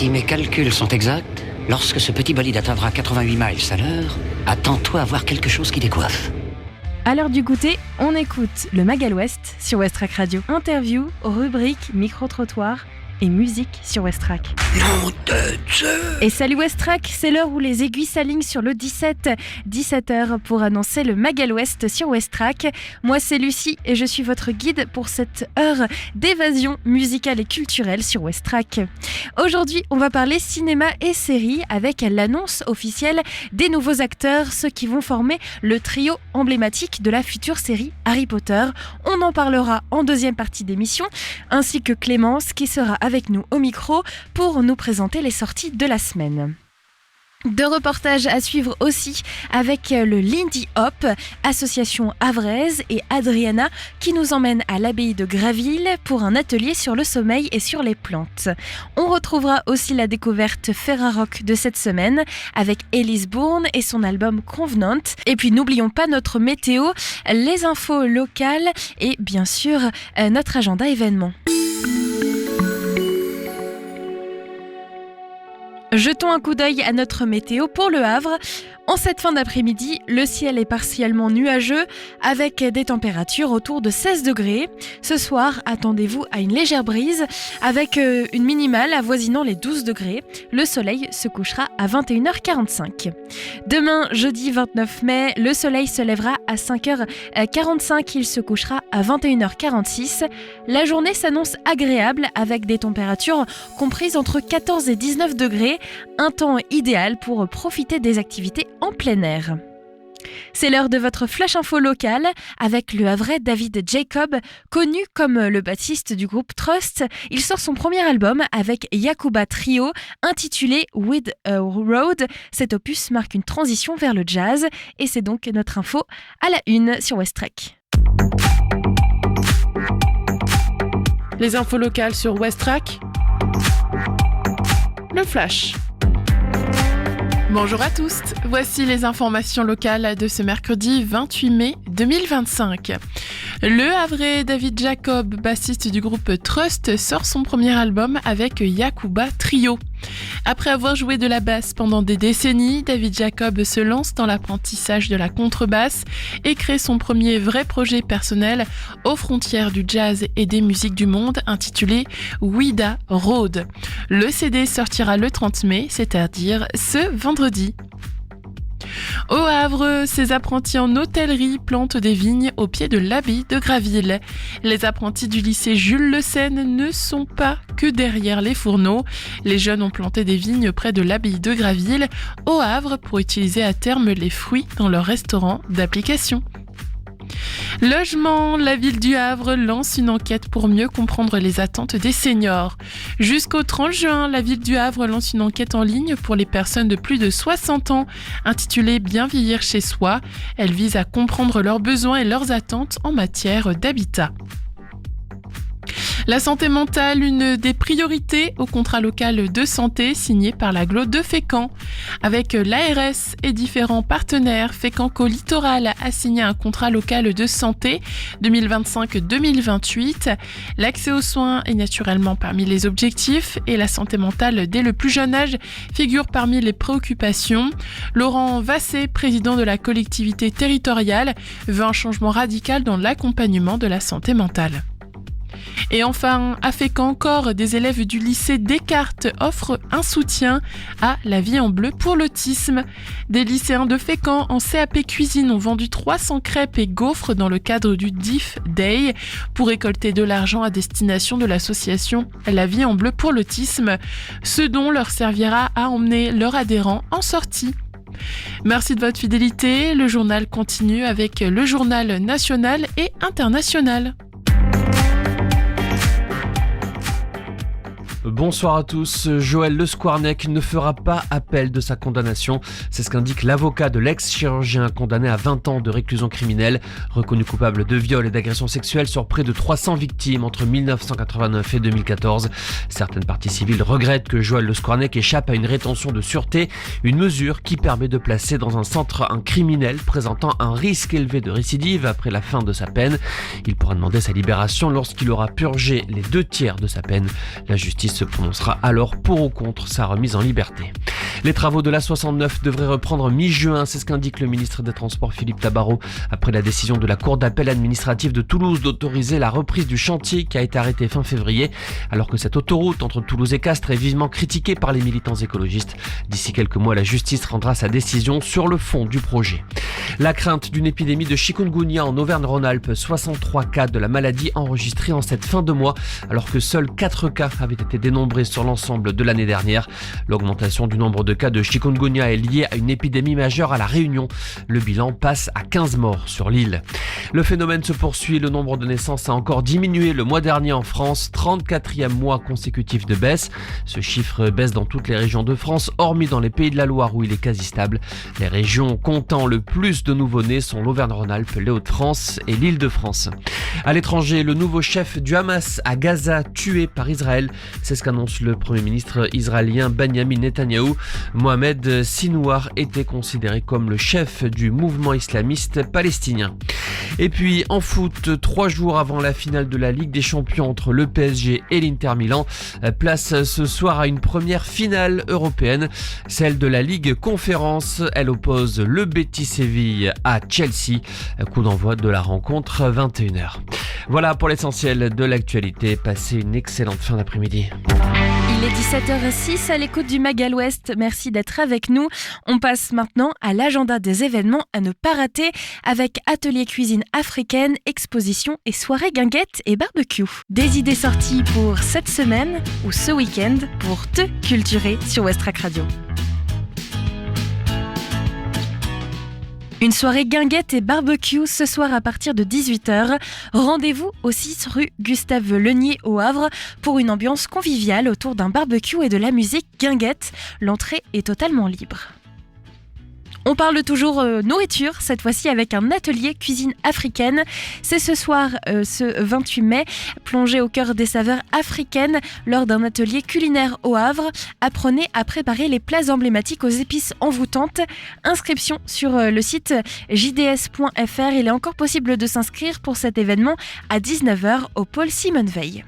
Si mes calculs sont exacts, lorsque ce petit bolide atteindra 88 miles à l'heure, attends-toi à voir quelque chose qui décoiffe. À l'heure du goûter, on écoute le Magal West sur Westrack Radio. Interview, rubrique, micro-trottoir et musique sur Westrack. Nom de Dieu! Et salut Westrack, c'est l'heure où les aiguilles s'alignent sur le 17h pour annoncer le Magal West sur Westrack. Moi c'est Lucie et je suis votre guide pour cette heure d'évasion musicale et culturelle sur Westrack. Aujourd'hui, on va parler cinéma et séries avec l'annonce officielle des nouveaux acteurs, ceux qui vont former le trio emblématique de la future série Harry Potter. On en parlera en deuxième partie d'émission, ainsi que Clémence qui sera avec nous au micro pour nous présenter les sorties de la semaine. Deux reportages à suivre aussi avec le Lindy Hop, association havraise, et Adriana qui nous emmène à l'abbaye de Graville pour un atelier sur le sommeil et sur les plantes. On retrouvera aussi la découverte Ferrarock de cette semaine avec Elise Bourne et son album Convenant. Et puis n'oublions pas notre météo, les infos locales et bien sûr notre agenda événements. Jetons un coup d'œil à notre météo pour le Havre. En cette fin d'après-midi, le ciel est partiellement nuageux avec des températures autour de 16 degrés. Ce soir, attendez-vous à une légère brise avec une minimale avoisinant les 12 degrés. Le soleil se couchera à 21h45. Demain, jeudi 29 mai, le soleil se lèvera à 5h45. Il se couchera à 21h46. La journée s'annonce agréable avec des températures comprises entre 14 et 19 degrés. Un temps idéal pour profiter des activités en plein air. C'est l'heure de votre flash info local avec le Havrais David Jacob, connu comme le bassiste du groupe Trust. Il sort son premier album avec Yacouba Trio intitulé With a Road. Cet opus marque une transition vers le jazz et c'est donc notre info à la une sur Westrack. Les infos locales sur Westrack. Le flash. Bonjour à tous, voici les informations locales de ce mercredi 28 mai 2025. Le Havrais David Jacob, bassiste du groupe Trust, sort son premier album avec Yacouba Trio. Après avoir joué de la basse pendant des décennies, David Jacob se lance dans l'apprentissage de la contrebasse et crée son premier vrai projet personnel aux frontières du jazz et des musiques du monde intitulé With a Road. Le CD sortira le 30 mai, c'est-à-dire ce vendredi. Au Havre, ces apprentis en hôtellerie plantent des vignes au pied de l'abbaye de Graville. Les apprentis du lycée Jules Le Seine ne sont pas que derrière les fourneaux. Les jeunes ont planté des vignes près de l'abbaye de Graville, au Havre, pour utiliser à terme les fruits dans leur restaurant d'application. Logement, la ville du Havre lance une enquête pour mieux comprendre les attentes des seniors. Jusqu'au 30 juin, la ville du Havre lance une enquête en ligne pour les personnes de plus de 60 ans, intitulée Bien vieillir chez soi. Elle vise à comprendre leurs besoins et leurs attentes en matière d'habitat. La santé mentale, une des priorités au contrat local de santé signé par l'agglo de Fécamp. Avec l'ARS et différents partenaires, Fécamp Littoral a signé un contrat local de santé 2025-2028. L'accès aux soins est naturellement parmi les objectifs et la santé mentale dès le plus jeune âge figure parmi les préoccupations. Laurent Vassé, président de la collectivité territoriale, veut un changement radical dans l'accompagnement de la santé mentale. Et enfin, à Fécamp encore, des élèves du lycée Descartes offrent un soutien à la vie en bleu pour l'autisme. Des lycéens de Fécamp en CAP cuisine ont vendu 300 crêpes et gaufres dans le cadre du DIF Day pour récolter de l'argent à destination de l'association La vie en bleu pour l'autisme, ce dont leur servira à emmener leurs adhérents en sortie. Merci de votre fidélité, le journal continue avec le journal national et international. Bonsoir à tous. Joël Le Squarnec ne fera pas appel de sa condamnation. C'est ce qu'indique l'avocat de l'ex-chirurgien condamné à 20 ans de réclusion criminelle, reconnu coupable de viol et d'agression sexuelle sur près de 300 victimes entre 1989 et 2014. Certaines parties civiles regrettent que Joël Le Squarnec échappe à une rétention de sûreté, une mesure qui permet de placer dans un centre un criminel présentant un risque élevé de récidive après la fin de sa peine. Il pourra demander sa libération lorsqu'il aura purgé les 2 tiers de sa peine. La justice se prononcera alors pour ou contre sa remise en liberté. Les travaux de l'A69 devraient reprendre mi-juin, c'est ce qu'indique le ministre des Transports Philippe Tabarot après la décision de la Cour d'appel administrative de Toulouse d'autoriser la reprise du chantier qui a été arrêté fin février, alors que cette autoroute entre Toulouse et Castres est vivement critiquée par les militants écologistes. D'ici quelques mois, la justice rendra sa décision sur le fond du projet. La crainte d'une épidémie de chikungunya en Auvergne-Rhône-Alpes, 63 cas de la maladie enregistrés en cette fin de mois, alors que seuls 4 cas avaient été dénombrés sur l'ensemble de l'année dernière. L'augmentation du nombre de cas de chikungunya est liée à une épidémie majeure à La Réunion. Le bilan passe à 15 morts sur l'île. Le phénomène se poursuit, le nombre de naissances a encore diminué le mois dernier en France, 34e mois consécutif de baisse. Ce chiffre baisse dans toutes les régions de France, hormis dans les Pays de la Loire où il est quasi stable. Les régions comptant le plus de nouveau-nés sont l'Auvergne-Rhône-Alpes, les Hauts-de-France et l'Île-de-France. À l'étranger, le nouveau chef du Hamas à Gaza tué par Israël. C'est ce qu'annonce le Premier ministre israélien Benjamin Netanyahou. Mohamed Sinouar était considéré comme le chef du mouvement islamiste palestinien. Et puis en foot, 3 jours avant la finale de la Ligue des Champions entre le PSG et l'Inter Milan, place ce soir à une première finale européenne, celle de la Ligue Conférence. Elle oppose le Betis Séville à Chelsea. Coup d'envoi de la rencontre 21h. Voilà pour l'essentiel de l'actualité. Passez une excellente fin d'après-midi. Il est 17h06 à l'écoute du Magal Ouest. Merci d'être avec nous. On passe maintenant à l'agenda des événements à ne pas rater avec atelier cuisine africaine, exposition et soirée guinguette et barbecue. Des idées sorties pour cette semaine ou ce week-end pour te culturer sur Westrack Radio. Une soirée guinguette et barbecue ce soir à partir de 18h. Rendez-vous au 6 rue Gustave Lenier au Havre pour une ambiance conviviale autour d'un barbecue et de la musique guinguette. L'entrée est totalement libre. On parle toujours nourriture, cette fois-ci avec un atelier cuisine africaine. C'est ce soir, ce 28 mai, plongé au cœur des saveurs africaines lors d'un atelier culinaire au Havre. Apprenez à préparer les plats emblématiques aux épices envoûtantes. Inscription sur le site jds.fr. Il est encore possible de s'inscrire pour cet événement à 19h au pôle Simone Veil.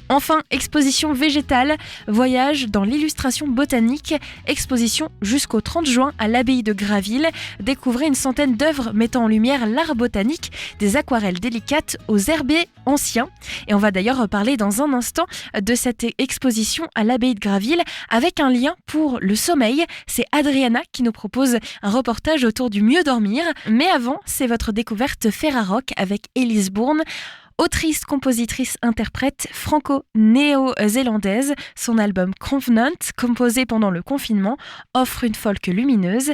Enfin, exposition végétale, voyage dans l'illustration botanique, exposition jusqu'au 30 juin à l'abbaye de Graville. Découvrez une centaine d'œuvres mettant en lumière l'art botanique, des aquarelles délicates aux herbiers anciens. Et on va d'ailleurs parler dans un instant de cette exposition à l'abbaye de Graville avec un lien pour le sommeil. C'est Adriana qui nous propose un reportage autour du mieux dormir. Mais avant, c'est votre découverte Ferrarock avec Elise Bourne. Autrice, compositrice, interprète franco-néo-zélandaise, son album Convenant, composé pendant le confinement, offre une folk lumineuse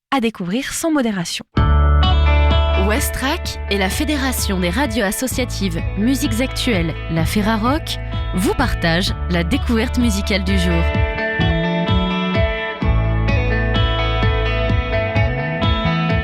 à découvrir sans modération. Westrack et la Fédération des radios associatives Musiques Actuelles, la Ferrarock, vous partagent la découverte musicale du jour.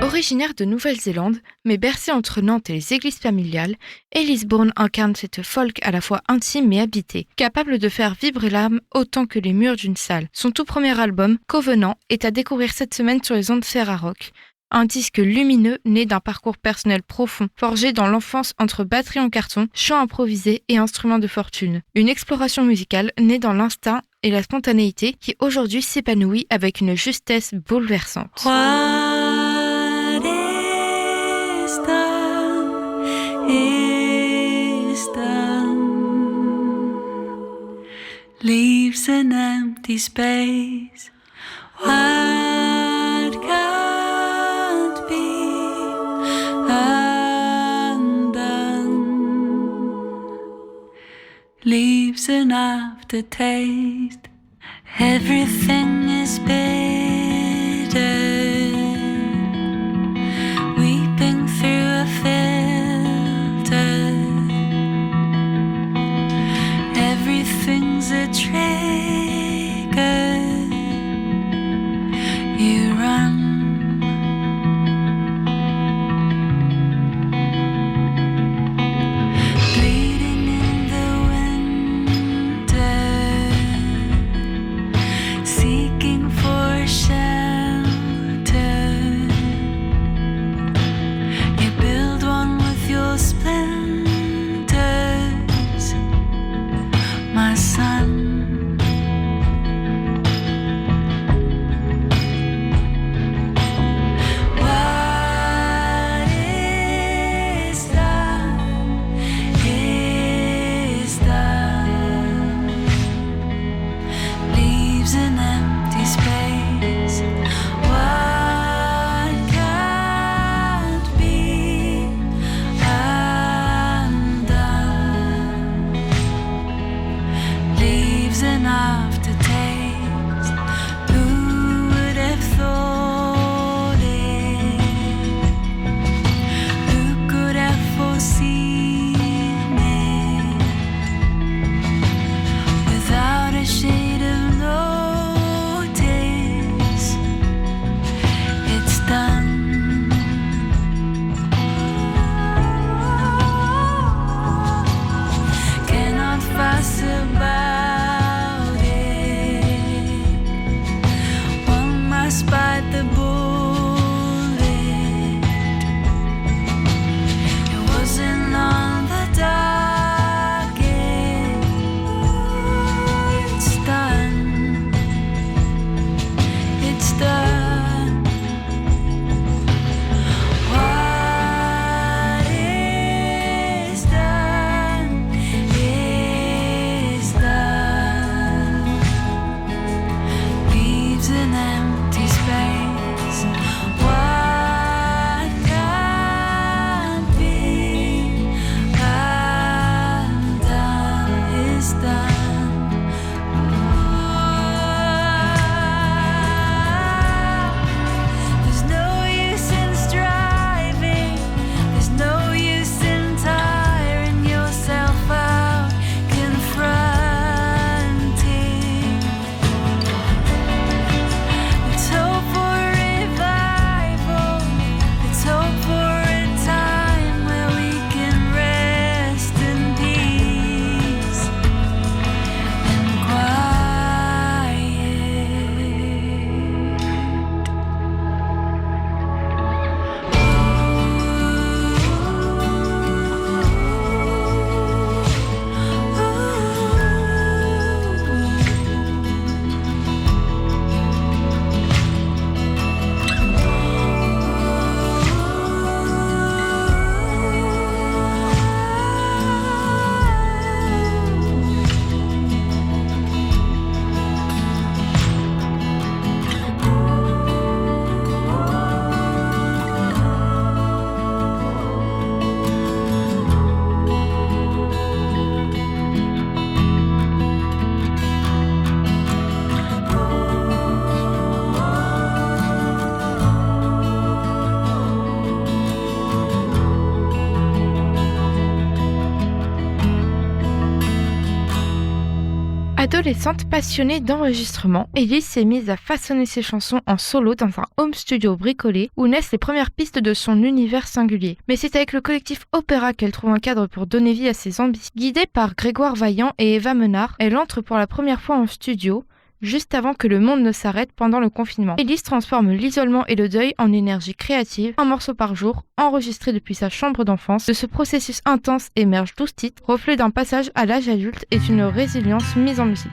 Originaire de Nouvelle-Zélande, mais bercée entre Nantes et les églises familiales, Elise Bourne incarne cette folk à la fois intime et habitée, capable de faire vibrer l'âme autant que les murs d'une salle. Son tout premier album, Covenant, est à découvrir cette semaine sur les ondes Ferrarock. Un disque lumineux né d'un parcours personnel profond, forgé dans l'enfance entre batterie en carton, chant improvisé et instruments de fortune. Une exploration musicale née dans l'instinct et la spontanéité qui aujourd'hui s'épanouit avec une justesse bouleversante. Is done, leaves an empty space. What can't be undone leaves an aftertaste. Everything is bitter. Everything's a trigger. You run. Bleeding in the winter, seeking for shelter. Adolescente passionnée d'enregistrement, Elise s'est mise à façonner ses chansons en solo dans un home studio bricolé où naissent les premières pistes de son univers singulier. Mais c'est avec le collectif Opéra qu'elle trouve un cadre pour donner vie à ses ambitions. Guidée par Grégoire Vaillant et Eva Menard, elle entre pour la première fois en studio, juste avant que le monde ne s'arrête pendant le confinement. Elise transforme l'isolement et le deuil en énergie créative, un morceau par jour, enregistré depuis sa chambre d'enfance. De ce processus intense émergent 12 titres, reflet d'un passage à l'âge adulte et une résilience mise en musique.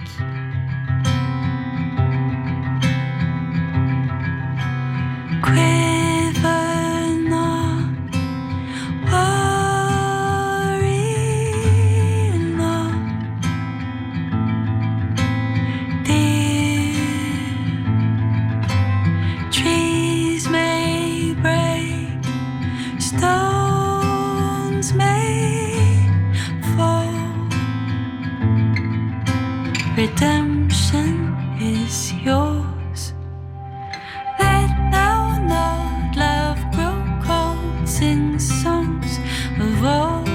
Redemption is yours. Let now not love grow cold. Sing songs of old.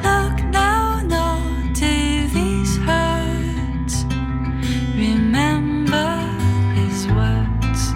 Look now not to these hurts. Remember his words.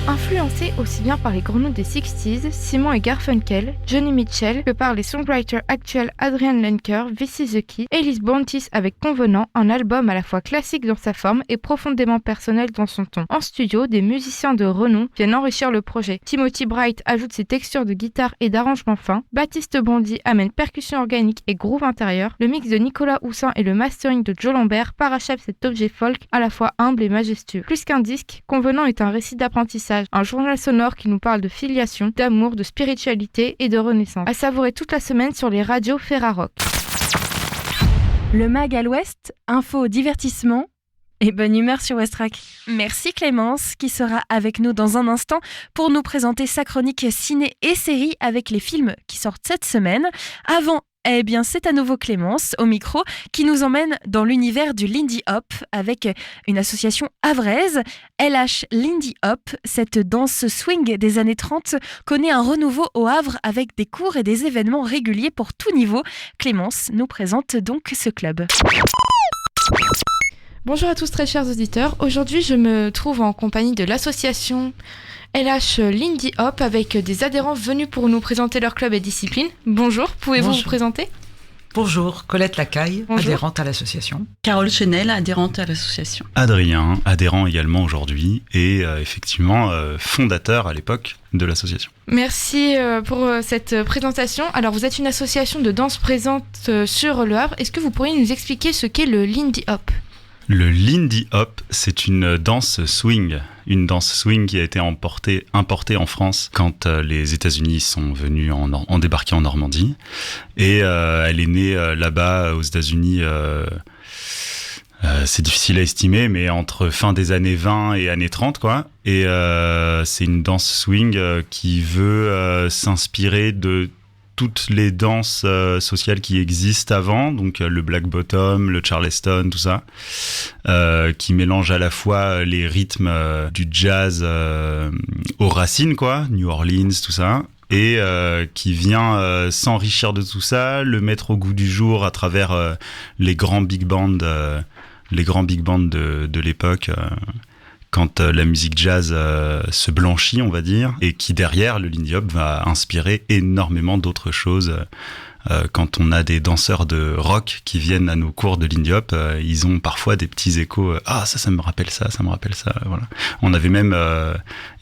Influencés aussi bien par les grenouilles des 60s, Simon et Garfunkel, Johnny Mitchell, que par les songwriters actuels Adrian Lenker, This Is The Key, Elise Bontis avec Convenant, un album à la fois classique dans sa forme et profondément personnel dans son ton. En studio, des musiciens de renom viennent enrichir le projet. Timothy Bright ajoute ses textures de guitare et d'arrangement fin, Baptiste Bondy amène percussion organique et groove intérieur, le mix de Nicolas Houssin et le mastering de Joe Lambert parachèvent cet objet folk à la fois humble et majestueux. Plus qu'un disque, Convenant est un récit d'apprentissage, un journal sonore qui nous parle de filiation, d'amour, de spiritualité et de renaissance. À savourer toute la semaine sur les radios Ferrarock. Le Mag à l'Ouest, info, divertissement et bonne humeur sur Westrack. Merci Clémence qui sera avec nous dans un instant pour nous présenter sa chronique ciné et série avec les films qui sortent cette semaine. Avant, c'est à nouveau Clémence au micro qui nous emmène dans l'univers du Lindy Hop avec une association havraise, LH Lindy Hop. Cette danse swing des années 30 connaît un renouveau au Havre avec des cours et des événements réguliers pour tout niveau. Clémence nous présente donc ce club. Bonjour à tous très chers auditeurs, aujourd'hui je me trouve en compagnie de l'association LH Lindy Hop avec des adhérents venus pour nous présenter leur club et discipline. Bonjour, pouvez-vous vous présenter ? Bonjour, Colette Lacaille, Bonjour. adhérente à l'association. Carole Chenel, adhérente à l'association. Adrien, adhérent également aujourd'hui et effectivement fondateur à l'époque de l'association. Merci pour cette présentation. Alors vous êtes une association de danse présente sur le Havre. Est-ce que vous pourriez nous expliquer ce qu'est le Lindy Hop ? Le Lindy Hop, c'est une danse swing. Une danse swing qui a été importée en France quand les États-Unis sont venus ont débarqué en Normandie. Et elle est née là-bas aux États-Unis. C'est difficile à estimer, mais entre fin des années 20 et années 30, quoi. Et c'est une danse swing qui veut s'inspirer de toutes les danses sociales qui existent avant, donc le black bottom, le charleston, tout ça, qui mélange à la fois les rythmes du jazz aux racines, quoi, New Orleans, tout ça, et qui vient s'enrichir de tout ça, le mettre au goût du jour à travers les grands big bands de l'époque. Quand la musique jazz se blanchit, on va dire, et qui derrière, le Lindy Hop va inspirer énormément d'autres choses. Quand on a des danseurs de rock qui viennent à nos cours de Lindy Hop, ils ont parfois des petits échos. Ah, ça me rappelle ça, voilà. On avait même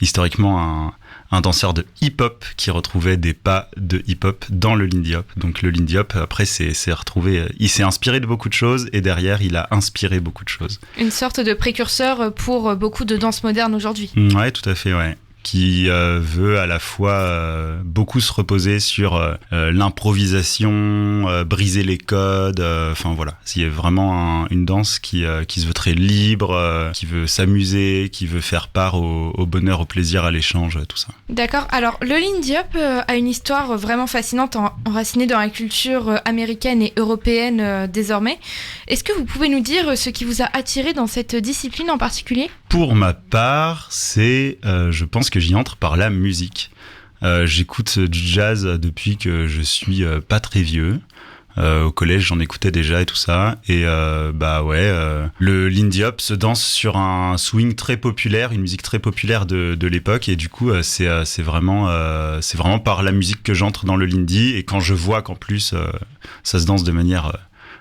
historiquement un danseur de hip-hop qui retrouvait des pas de hip-hop dans le Lindy Hop. Donc le Lindy Hop, après, s'est retrouvé... Il s'est inspiré de beaucoup de choses et derrière, il a inspiré beaucoup de choses. Une sorte de précurseur pour beaucoup de danses modernes aujourd'hui. Ouais, tout à fait, ouais. Qui veut à la fois beaucoup se reposer sur l'improvisation, briser les codes, enfin voilà. C'est vraiment une danse qui se veut très libre, qui veut s'amuser, qui veut faire part au bonheur, au plaisir, à l'échange, tout ça. D'accord. Alors, le Lindy Hop a une histoire vraiment fascinante, enracinée dans la culture américaine et européenne désormais. Est-ce que vous pouvez nous dire ce qui vous a attiré dans cette discipline en particulier ? Pour ma part, c'est, je pense que j'y entre par la musique. J'écoute du jazz depuis que je suis pas très vieux. Au collège, j'en écoutais déjà et tout ça. Et le Lindy Hop se danse sur un swing très populaire, une musique très populaire de l'époque. Et du coup, c'est vraiment par la musique que j'entre dans le Lindy. Et quand je vois qu'en plus, ça se danse de manière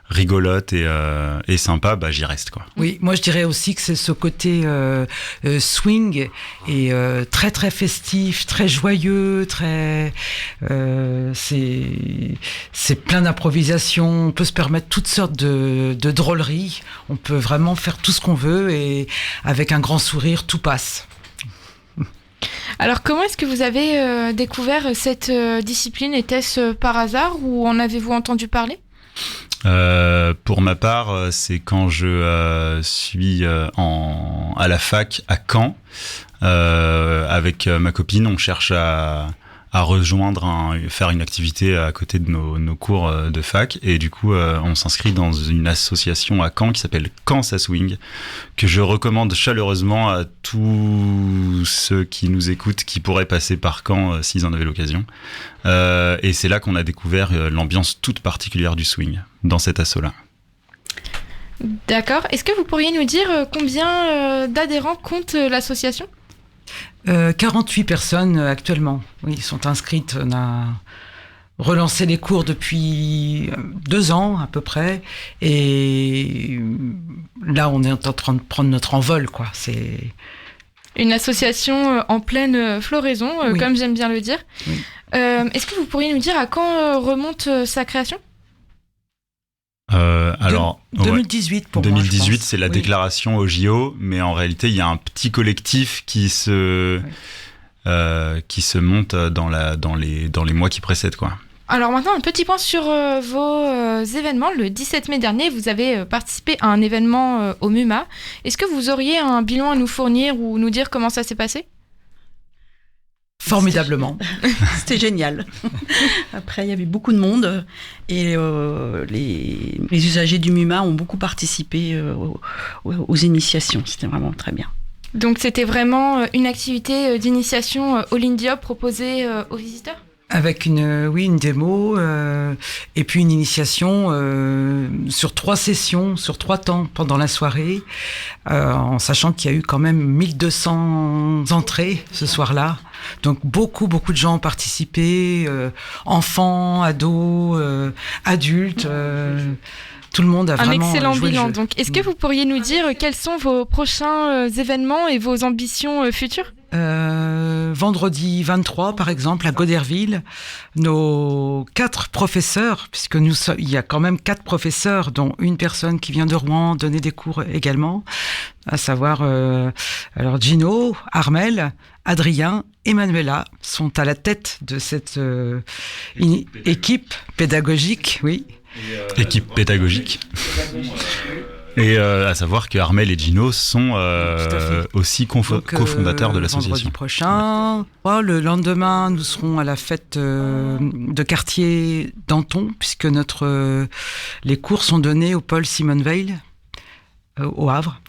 rigolote et sympa, j'y reste, quoi. Oui, moi je dirais aussi que c'est ce côté swing et très très festif, très joyeux, très c'est plein d'improvisation. On peut se permettre toutes sortes de drôleries. On peut vraiment faire tout ce qu'on veut et avec un grand sourire, tout passe. Alors, comment est-ce que vous avez découvert cette discipline ? Était-ce par hasard ou en avez-vous entendu parler ? Pour ma part, c'est quand je suis à la fac à Caen avec ma copine. On cherche à rejoindre, faire une activité à côté de nos cours de fac, et du coup on s'inscrit dans une association à Caen qui s'appelle Caen Ça Swing, que je recommande chaleureusement à tous ceux qui nous écoutent qui pourraient passer par Caen s'ils en avaient l'occasion. Et c'est là qu'on a découvert l'ambiance toute particulière du swing dans cet asso-là. D'accord. Est-ce que vous pourriez nous dire combien d'adhérents compte l'association ? 48 personnes actuellement, oui, sont inscrites. On a relancé les cours depuis 2 ans à peu près, et là on est en train de prendre notre envol, quoi. C'est une association en pleine floraison, oui, comme j'aime bien le dire. Oui. Est-ce que vous pourriez nous dire à quand remonte sa création ? Alors 2018 pour 2018, moi, je pense. c'est la déclaration au JO, mais en réalité, il y a un petit collectif qui se monte dans les mois qui précèdent, quoi. Alors maintenant, un petit point sur vos événements. Le 17 mai dernier, vous avez participé à un événement au MUMA. Est-ce que vous auriez un bilan à nous fournir ou nous dire comment ça s'est passé ? Formidablement. C'était génial. Après, il y avait beaucoup de monde et les usagers du MUMA ont beaucoup participé aux initiations. C'était vraiment très bien. Donc c'était vraiment une activité d'initiation au Lindy Hop proposée aux visiteurs ? Avec une démo et puis une initiation sur 3 sessions, sur 3 temps pendant la soirée, en sachant qu'il y a eu quand même 1200 entrées ce soir-là. Donc beaucoup de gens ont participé, enfants, ados, adultes. Tout le monde a vraiment un excellent joué bilan. le jeu. Donc, est-ce que vous pourriez nous dire quels sont vos prochains événements et vos ambitions futures ? Vendredi 23, par exemple, à Goderville, nos 4 professeurs, puisque il y a quand même 4 professeurs, dont une personne qui vient de Rouen donner des cours également, à savoir alors Gino, Armel, Adrien et Manuela sont à la tête de cette équipe pédagogique, oui. Équipe pédagogique. Et à savoir que Armel et Gino sont aussi cofondateurs de l'association. Vendredi prochain. Le lendemain, nous serons à la fête de quartier d'Anton, puisque les cours sont donnés au Paul Simon Veil, au Havre.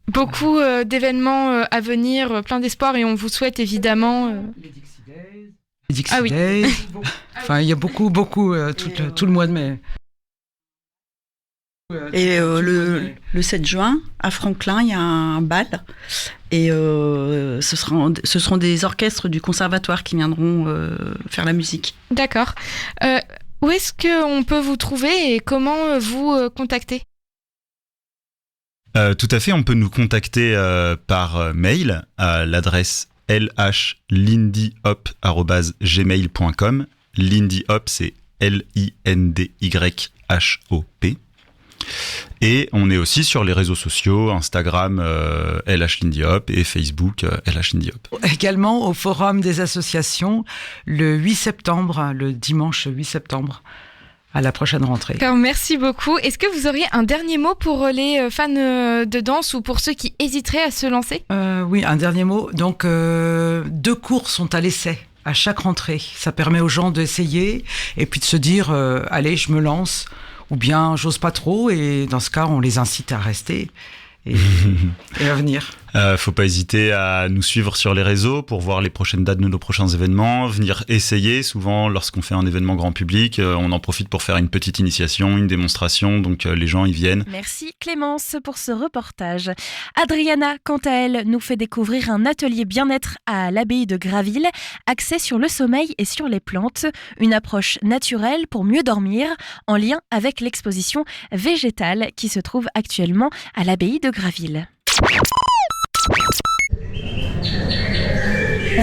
Beaucoup d'événements à venir, plein d'espoir, et on vous souhaite évidemment... Les Dixie Days. Enfin, il y a beaucoup tout le mois de mai. Et le 7 juin, à Franklin, il y a un bal. Et ce seront des orchestres du conservatoire qui viendront faire la musique. D'accord. Où est-ce qu'on peut vous trouver et comment vous contacter ? Tout à fait, on peut nous contacter par mail à l'adresse lhlindyhop@gmail.com. Lindy Hop, c'est LINDYHOP. Et on est aussi sur les réseaux sociaux, Instagram LH Lindy Hop et Facebook LH Lindy Hop. Également au Forum des associations le 8 septembre, le dimanche 8 septembre. À la prochaine rentrée. Alors, merci beaucoup. Est-ce que vous auriez un dernier mot pour les fans de danse ou pour ceux qui hésiteraient à se lancer ? Oui, un dernier mot. Donc, 2 cours sont à l'essai à chaque rentrée. Ça permet aux gens d'essayer et puis de se dire allez, je me lance, ou bien j'ose pas trop, et dans ce cas, on les incite à rester et à venir. Faut pas hésiter à nous suivre sur les réseaux pour voir les prochaines dates de nos prochains événements, venir essayer. Souvent, lorsqu'on fait un événement grand public, on en profite pour faire une petite initiation, une démonstration, donc les gens y viennent. Merci Clémence pour ce reportage. Adriana, quant à elle, nous fait découvrir un atelier bien-être à l'abbaye de Graville, axé sur le sommeil et sur les plantes, une approche naturelle pour mieux dormir, en lien avec l'exposition végétale qui se trouve actuellement à l'abbaye de Graville.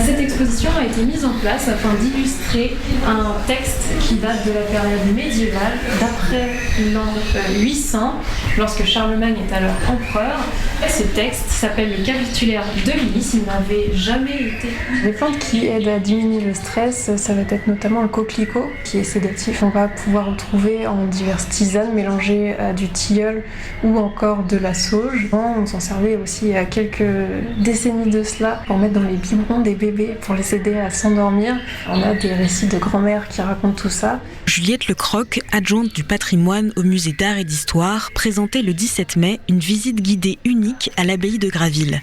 Cette exposition a été mise en place afin d'illustrer un texte qui date de la période médiévale, d'après l'an 800, lorsque Charlemagne est alors empereur. Ce texte s'appelle le Capitulaire de Milice, il n'avait jamais été... Les plantes qui aident à diminuer le stress, ça va être notamment le coquelicot, qui est sédatif. On va pouvoir le trouver en diverses tisanes mélangées à du tilleul ou encore de la sauge. On s'en servait aussi il y a quelques décennies de cela pour mettre dans les biberons des bébés pour les aider à s'endormir. On a des récits de grand-mère qui racontent tout ça. Juliette Lecroc, adjointe du patrimoine au musée d'art et d'histoire, présentait le 17 mai une visite guidée unique à l'abbaye de Graville.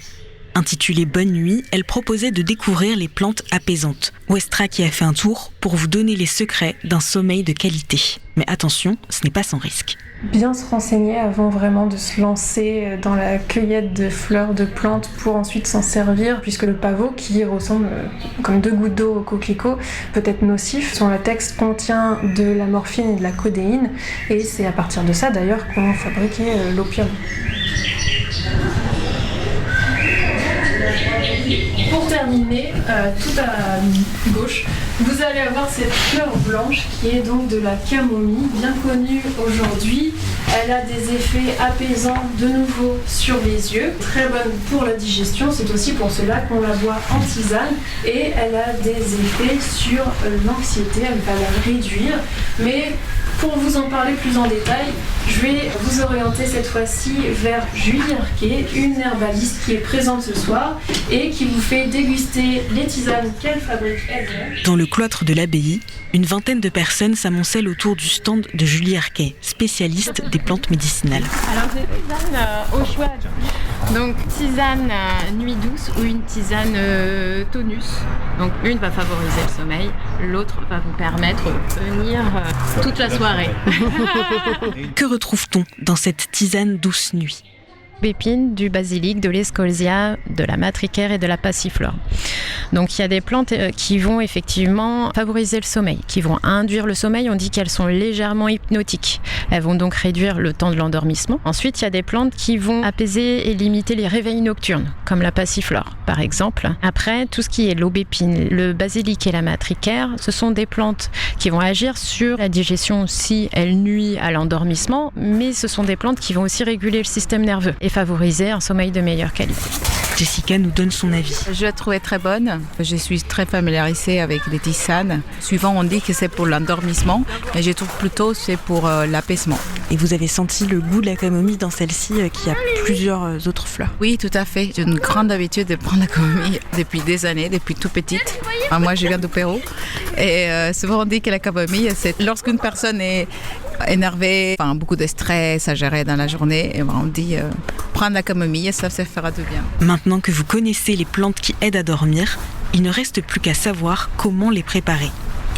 Intitulée Bonne nuit, elle proposait de découvrir les plantes apaisantes. Westrack y a fait un tour pour vous donner les secrets d'un sommeil de qualité. Mais attention, ce n'est pas sans risque. Bien se renseigner avant vraiment de se lancer dans la cueillette de fleurs, de plantes pour ensuite s'en servir, puisque le pavot, qui ressemble comme 2 gouttes d'eau au coquelicot, peut être nocif. Son latex contient de la morphine et de la codéine, et c'est à partir de ça d'ailleurs qu'on fabriquait l'opium. Pour terminer, tout à gauche, vous allez avoir cette fleur blanche qui est donc de la camomille, bien connue aujourd'hui Elle a des effets apaisants de nouveau sur les yeux, très bonne pour la digestion, c'est aussi pour cela qu'on la boit en tisane et elle a des effets sur l'anxiété, elle va la réduire. Mais pour vous en parler plus en détail, je vais vous orienter cette fois-ci vers Julie Arquet, une herbaliste qui est présente ce soir et qui vous fait déguster les tisanes qu'elle fabrique elle-même. Dans le cloître de l'abbaye, une vingtaine de personnes s'amoncellent autour du stand de Julie Arquet, spécialiste des plantes médicinales. Alors j'ai tisane au choix. Donc tisane nuit douce ou une tisane tonus. Donc une va favoriser le sommeil, l'autre va vous permettre de tenir toute la soirée. Que retrouve-t-on dans cette tisane douce nuit ? Épines, du basilic, de l'escolzia, de la matricaire et de la passiflore. Donc il y a des plantes qui vont effectivement favoriser le sommeil, qui vont induire le sommeil. On dit qu'elles sont légèrement hypnotiques. Elles vont donc réduire le temps de l'endormissement. Ensuite, il y a des plantes qui vont apaiser et limiter les réveils nocturnes, comme la passiflore par exemple. Après, tout ce qui est l'aubépine, le basilic et la matricaire, ce sont des plantes qui vont agir sur la digestion si elles nuisent à l'endormissement, mais ce sont des plantes qui vont aussi réguler le système nerveux et favoriser un sommeil de meilleure qualité. Jessica nous donne son avis. Je la trouvais très bonne. Je suis très familiarisée avec les tisanes. Souvent, on dit que c'est pour l'endormissement, mais je trouve plutôt que c'est pour l'apaisement. Et vous avez senti le goût de la camomille dans celle-ci qui a plusieurs autres fleurs? Oui, tout à fait. J'ai une grande habitude de prendre la camomille depuis des années, depuis tout petite. Moi, je viens du Pérou. Et souvent, on dit que la camomille, c'est lorsqu'une personne est énervée, beaucoup de stress à gérer dans la journée, et on dit prendre la camomille, ça fera du bien. Maintenant que vous connaissez les plantes qui aident à dormir, il ne reste plus qu'à savoir comment les préparer.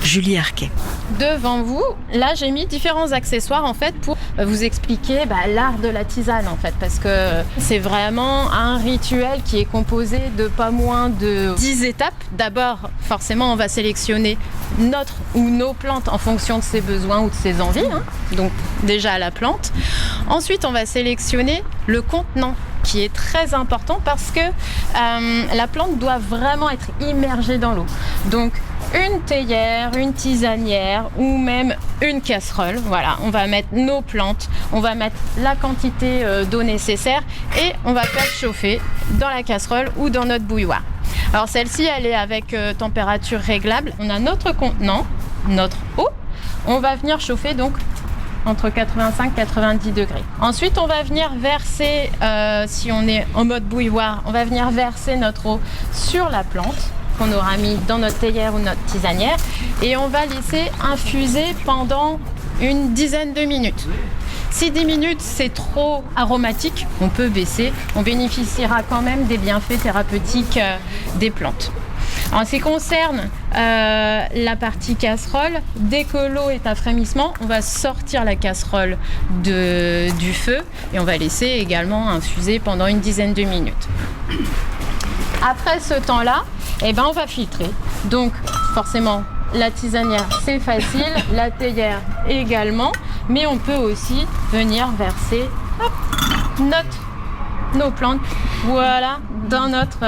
Julie Arquet. Devant vous, là j'ai mis différents accessoires en fait pour vous expliquer l'art de la tisane en fait, parce que c'est vraiment un rituel qui est composé de pas moins de 10 étapes. D'abord, forcément, on va sélectionner notre ou nos plantes en fonction de ses besoins ou de ses envies, donc déjà la plante. Ensuite, on va sélectionner le contenant, qui est très important parce que la plante doit vraiment être immergée dans l'eau. Donc une théière, une tisanière ou même une casserole. Voilà, on va mettre nos plantes, on va mettre la quantité d'eau nécessaire et on va faire chauffer dans la casserole ou dans notre bouilloire. Alors celle-ci, elle est avec température réglable. On a notre contenant, notre eau. On va venir chauffer donc entre 85 et 90 degrés. Ensuite, on va venir verser, si on est en mode bouilloire, on va venir verser notre eau sur la plante qu'on aura mis dans notre théière ou notre tisanière et on va laisser infuser pendant une dizaine de minutes. Si 10 minutes c'est trop aromatique, on peut baisser. On bénéficiera quand même des bienfaits thérapeutiques des plantes. En ce qui concerne la partie casserole, dès que l'eau est à frémissement, on va sortir la casserole du feu et on va laisser également infuser pendant une dizaine de minutes. Après ce temps-là, on va filtrer. Donc forcément, la tisanière c'est facile, la théière également, mais on peut aussi venir verser nos plantes, voilà, dans notre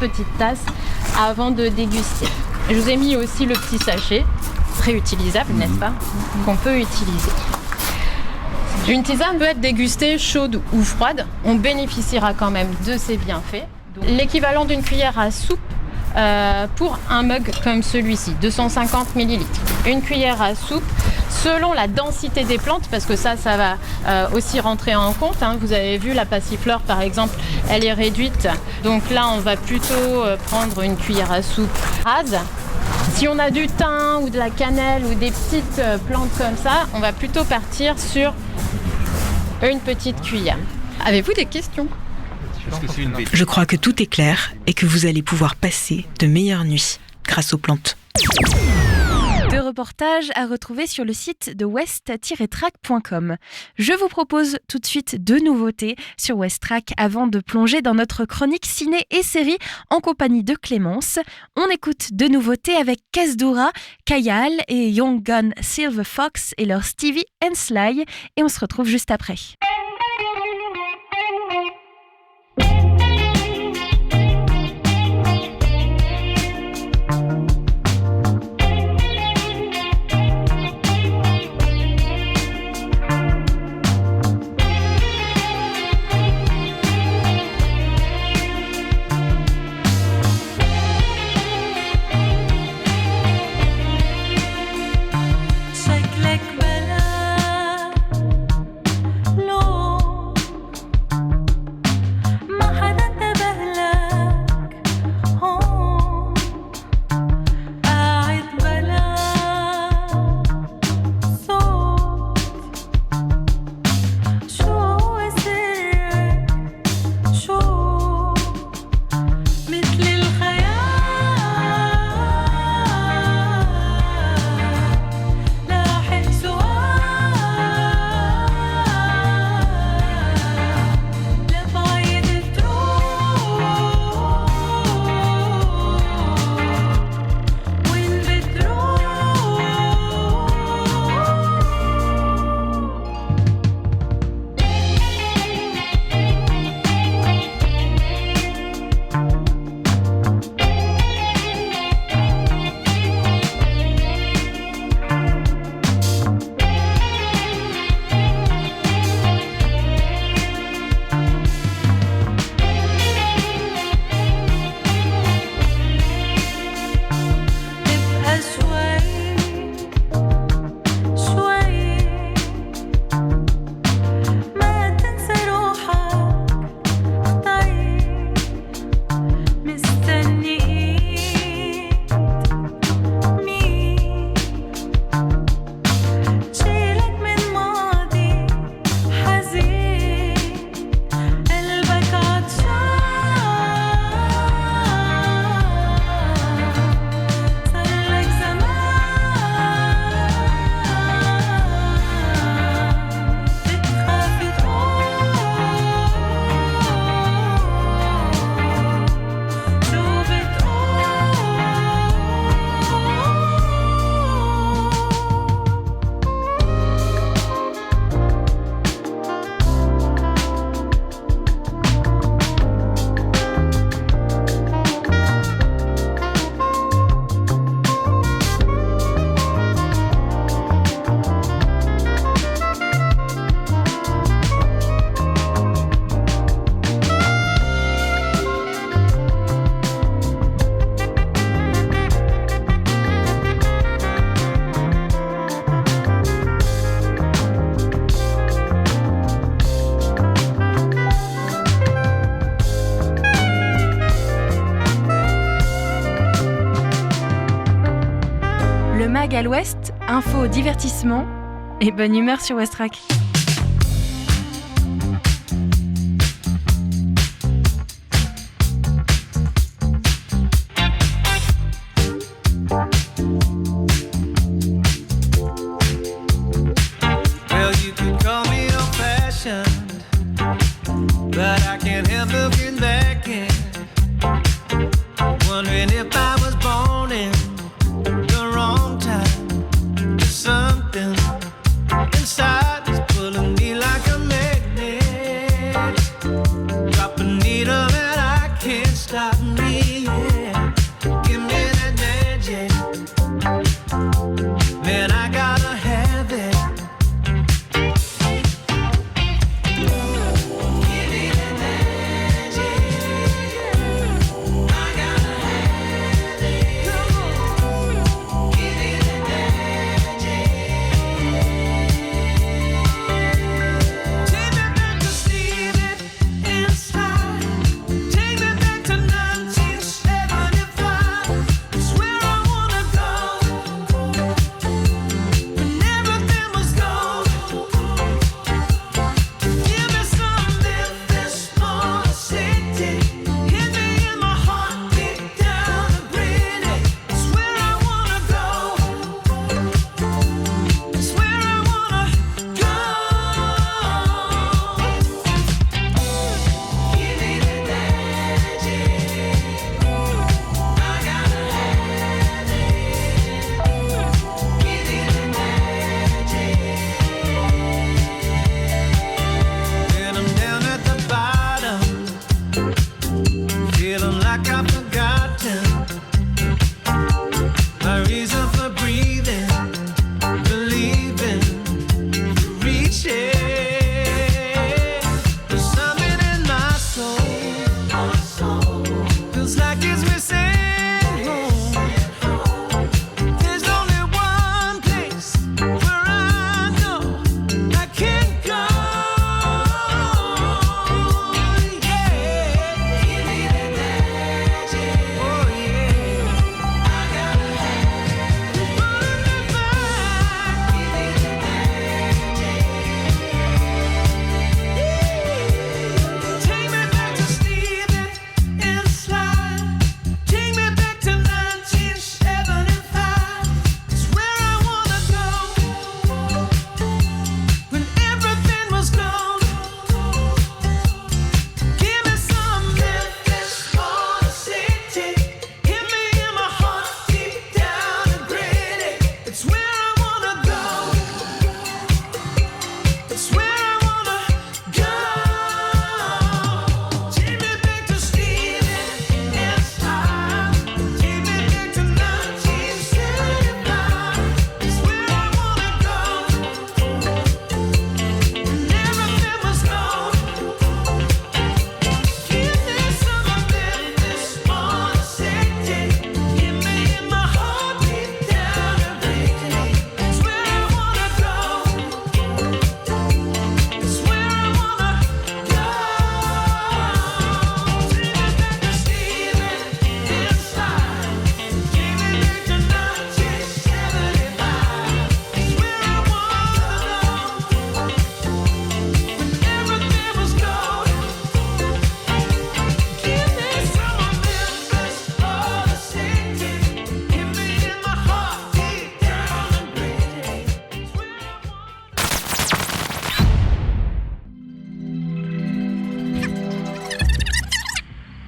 petite tasse avant de déguster. Je vous ai mis aussi le petit sachet réutilisable, n'est-ce pas, qu'on peut utiliser. Une tisane peut être dégustée chaude ou froide. On bénéficiera quand même de ses bienfaits. L'équivalent d'une cuillère à soupe pour un mug comme celui-ci, 250 ml. Une cuillère à soupe selon la densité des plantes, parce que ça va aussi rentrer en compte. Vous avez vu la passiflore par exemple, elle est réduite. Donc là, on va plutôt prendre une cuillère à soupe rase. Si on a du thym ou de la cannelle ou des petites plantes comme ça, on va plutôt partir sur une petite cuillère. Avez-vous des questions ? Je crois que tout est clair et que vous allez pouvoir passer de meilleures nuits grâce aux plantes. Deux reportages à retrouver sur le site de west-track.com. Je vous propose tout de suite deux nouveautés sur West Track avant de plonger dans notre chronique ciné et série en compagnie de Clémence. On écoute deux nouveautés avec Kasdoura, Kayal et Young Gun Silver Fox et leur Stevie and Sly et on se retrouve juste après. Magal West, info, divertissement et bonne humeur sur Westrack. Well, you could call me old-fashioned, but I can't help looking back and wondering if I was born in the wrong time. There's something inside that's pulling me like a magnet. Drop a needle and I can't stop me. Yeah. Give me that magic, man, I gotta have it.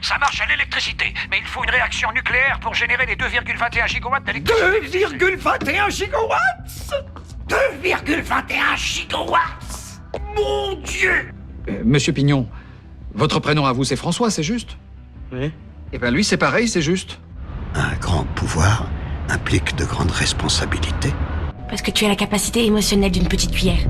Ça marche à l'électricité, mais il faut une réaction nucléaire pour générer les 2,21 gigawatts d'électricité. 2,21 gigawatts 2,21 gigawatts Mon Dieu Monsieur Pignon, votre prénom à vous c'est François, c'est juste? Oui. Eh bien lui c'est pareil, c'est juste. Un grand pouvoir implique de grandes responsabilités. Parce que tu as la capacité émotionnelle d'une petite cuillère.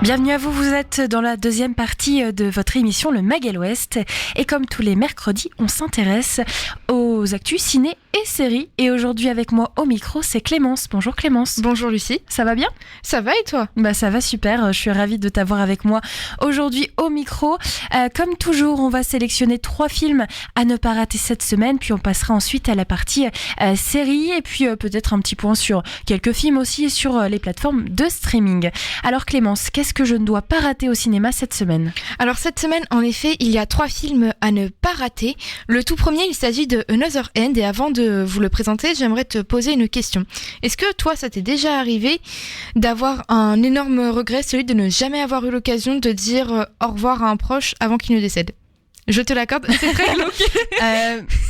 Bienvenue à vous, vous êtes dans la deuxième partie de votre émission Le Magal West et comme tous les mercredis, on s'intéresse aux actus ciné et séries. Et aujourd'hui avec moi au micro, c'est Clémence. Bonjour Clémence. Bonjour Lucie. Ça va bien ? Ça va et toi ? Bah ça va super, je suis ravie de t'avoir avec moi aujourd'hui au micro. Comme toujours, on va sélectionner 3 films à ne pas rater cette semaine, puis on passera ensuite à la partie série et puis peut-être un petit point sur quelques films aussi sur les plateformes de streaming. Alors Clémence, qu'est-ce que je ne dois pas rater au cinéma cette semaine ? Alors cette semaine, en effet, il y a 3 films à ne pas rater. Le tout premier, il s'agit de Another End, et avant de vous le présenter, j'aimerais te poser une question. Est-ce que toi, ça t'est déjà arrivé d'avoir un énorme regret, celui de ne jamais avoir eu l'occasion de dire au revoir à un proche avant qu'il ne décède ? Je te l'accorde, c'est très glauque.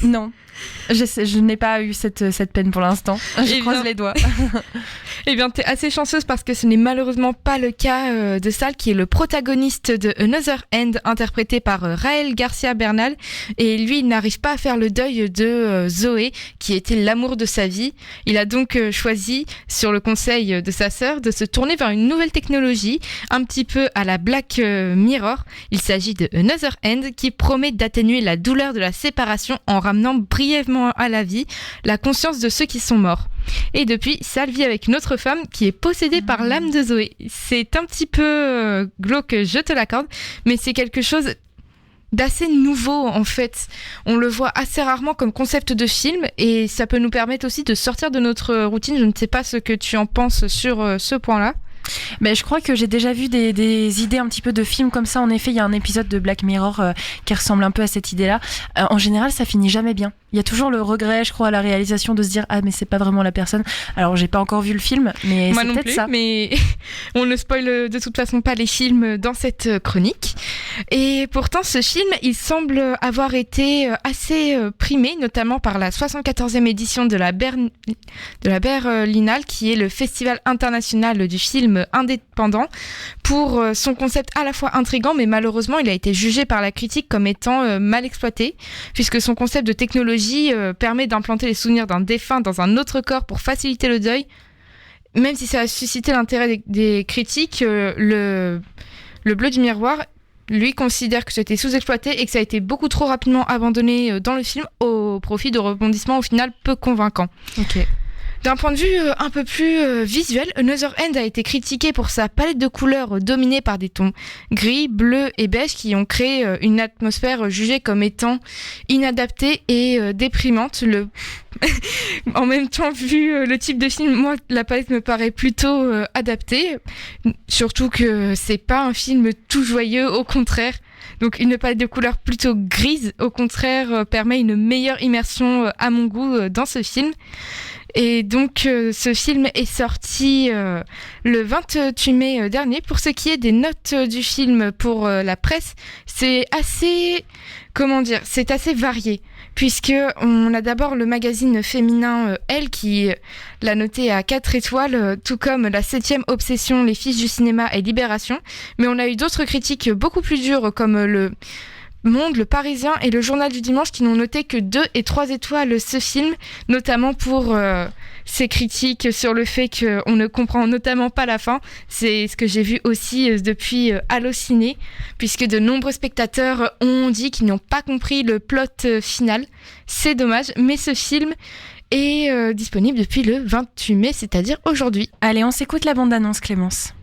Non. Je n'ai pas eu cette peine pour l'instant. Je croise les doigts. Eh bien, t'es assez chanceuse parce que ce n'est malheureusement pas le cas de Sal, qui est le protagoniste de Another End, interprété par Raël Garcia Bernal. Et lui, il n'arrive pas à faire le deuil de Zoé, qui était l'amour de sa vie. Il a donc choisi, sur le conseil de sa sœur, de se tourner vers une nouvelle technologie, un petit peu à la Black Mirror. Il s'agit de Another End, qui promet d'atténuer la douleur de la séparation en ramenant brièvement à la vie la conscience de ceux qui sont morts. Et depuis, Sal vit avec une autre femme qui est possédée par l'âme de Zoé. C'est un petit peu glauque, je te l'accorde, mais c'est quelque chose d'assez nouveau en fait. On le voit assez rarement comme concept de film et ça peut nous permettre aussi de sortir de notre routine. Je ne sais pas ce que tu en penses sur ce point-là. Mais je crois que j'ai déjà vu des idées un petit peu de films comme ça. En effet, il y a un épisode de Black Mirror qui ressemble un peu à cette idée-là. En général, ça finit jamais bien. Il y a toujours le regret, je crois, à la réalisation de se dire « Ah, mais c'est pas vraiment la personne ». Alors, j'ai pas encore vu le film, mais moi c'est non peut-être plus, ça. Mais on ne spoile de toute façon pas les films dans cette chronique. Et pourtant, ce film, il semble avoir été assez primé, notamment par la 74e édition de la Berlinale, qui est le festival international du film indépendant, pour son concept à la fois intriguant, mais malheureusement, il a été jugé par la critique comme étant mal exploité, puisque son concept de technologie permet d'implanter les souvenirs d'un défunt dans un autre corps pour faciliter le deuil. Même si ça a suscité l'intérêt des critiques, le bleu du miroir, lui, considère que c'était sous-exploité et que ça a été beaucoup trop rapidement abandonné dans le film au profit de rebondissements au final peu convaincants. Ok. D'un point de vue un peu plus visuel, Another End a été critiqué pour sa palette de couleurs dominée par des tons gris, bleus et beige qui ont créé une atmosphère jugée comme étant inadaptée et déprimante. En même temps, vu le type de film, moi, la palette me paraît plutôt adaptée. Surtout que c'est pas un film tout joyeux, au contraire. Donc une palette de couleurs plutôt grise, au contraire, permet une meilleure immersion à mon goût dans ce film. Et donc ce film est sorti le 28 mai dernier. Pour ce qui est des notes du film pour la presse, c'est assez varié, puisque on a d'abord le magazine féminin Elle qui l'a noté à 4 étoiles, tout comme la 7e Obsession, Les Fiches du cinéma et Libération. Mais on a eu d'autres critiques beaucoup plus dures comme le Monde, Le Parisien et le Journal du Dimanche qui n'ont noté que 2 et 3 étoiles ce film, notamment pour ses critiques sur le fait qu'on ne comprend notamment pas la fin. C'est ce que j'ai vu aussi depuis Allociné, puisque de nombreux spectateurs ont dit qu'ils n'ont pas compris le plot final. C'est dommage, mais ce film est disponible depuis le 28 mai, c'est-à-dire aujourd'hui. Allez, on s'écoute la bande-annonce, Clémence.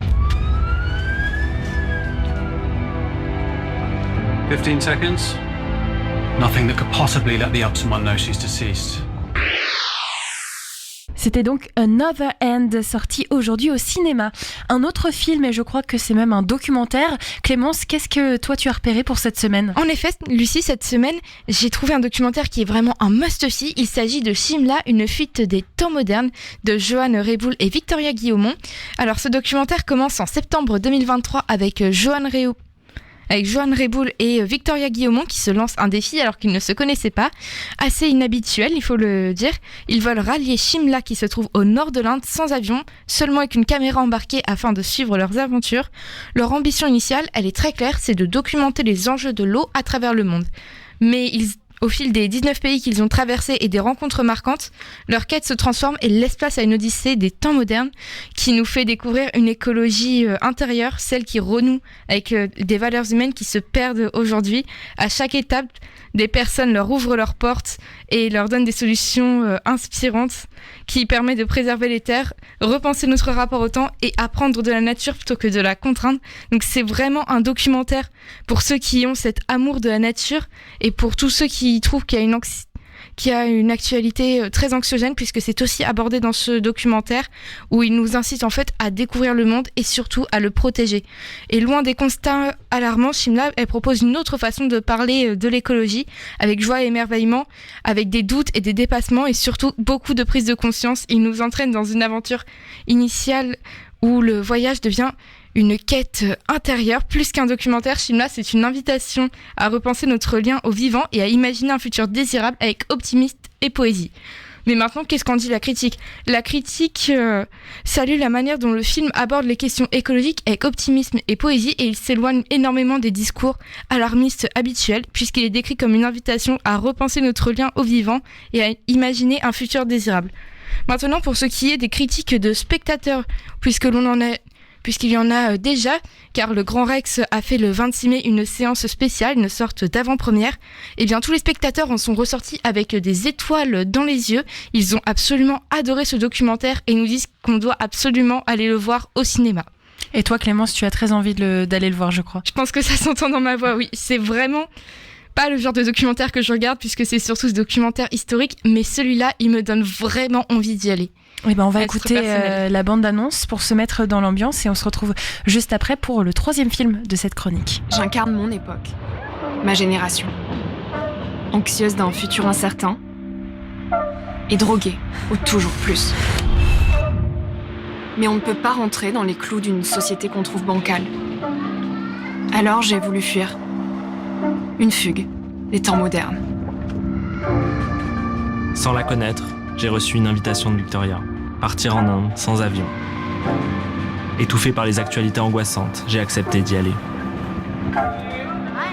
15 seconds. Nothing that could possibly let the up someone know she's deceased. C'était donc Another End, sorti aujourd'hui au cinéma. Un autre film, et je crois que c'est même un documentaire. Clémence, qu'est-ce que toi tu as repéré pour cette semaine ? En effet, Lucie, cette semaine, j'ai trouvé un documentaire qui est vraiment un must-see. Il s'agit de Shimla, une fuite des temps modernes, de Johan Reboul et Victoria Guillaumont. Alors ce documentaire commence en septembre 2023 avec Johan Reboul et Victoria Guillaumont qui se lancent un défi alors qu'ils ne se connaissaient pas, assez inhabituel il faut le dire. Ils veulent rallier Shimla qui se trouve au nord de l'Inde sans avion, seulement avec une caméra embarquée afin de suivre leurs aventures. Leur ambition initiale, elle est très claire, c'est de documenter les enjeux de l'eau à travers le monde. Mais Au fil des 19 pays qu'ils ont traversés et des rencontres marquantes, leur quête se transforme et laisse place à une odyssée des temps modernes qui nous fait découvrir une écologie intérieure, celle qui renoue avec des valeurs humaines qui se perdent aujourd'hui. À chaque étape, des personnes leur ouvrent leurs portes et leur donnent des solutions inspirantes qui permettent de préserver les terres, repenser notre rapport au temps et apprendre de la nature plutôt que de la contraindre. Donc c'est vraiment un documentaire pour ceux qui ont cet amour de la nature et pour tous ceux qui trouvent qu'il y a une actualité très anxiogène, puisque c'est aussi abordé dans ce documentaire où il nous incite en fait à découvrir le monde et surtout à le protéger. Et loin des constats alarmants, Shimla, elle propose une autre façon de parler de l'écologie, avec joie et émerveillement, avec des doutes et des dépassements et surtout beaucoup de prise de conscience. Il nous entraîne dans une aventure initiale où le voyage devient une quête intérieure. Plus qu'un documentaire, Shimla, c'est une invitation à repenser notre lien au vivant et à imaginer un futur désirable avec optimisme et poésie. Mais maintenant, qu'est-ce qu'en dit la critique ? La critique salue la manière dont le film aborde les questions écologiques avec optimisme et poésie, et il s'éloigne énormément des discours alarmistes habituels, puisqu'il est décrit comme une invitation à repenser notre lien au vivant et à imaginer un futur désirable. Maintenant, pour ce qui est des critiques de spectateurs, puisqu'il y en a déjà, car le Grand Rex a fait le 26 mai une séance spéciale, une sorte d'avant-première, et bien tous les spectateurs en sont ressortis avec des étoiles dans les yeux. Ils ont absolument adoré ce documentaire et nous disent qu'on doit absolument aller le voir au cinéma. Et toi Clémence, tu as très envie d'aller le voir, je crois. Je pense que ça s'entend dans ma voix, oui. C'est vraiment pas le genre de documentaire que je regarde, puisque c'est surtout ce documentaire historique, mais celui-là, il me donne vraiment envie d'y aller. Eh ben on va écouter la bande-annonce pour se mettre dans l'ambiance et on se retrouve juste après pour le 3e film de cette chronique. J'incarne mon époque, ma génération, anxieuse d'un futur incertain et droguée au toujours plus. Mais on ne peut pas rentrer dans les clous d'une société qu'on trouve bancale. Alors j'ai voulu fuir. Une fugue des temps modernes. Sans la connaître, j'ai reçu une invitation de Victoria. Partir en Inde, sans avion. Étouffé par les actualités angoissantes, j'ai accepté d'y aller.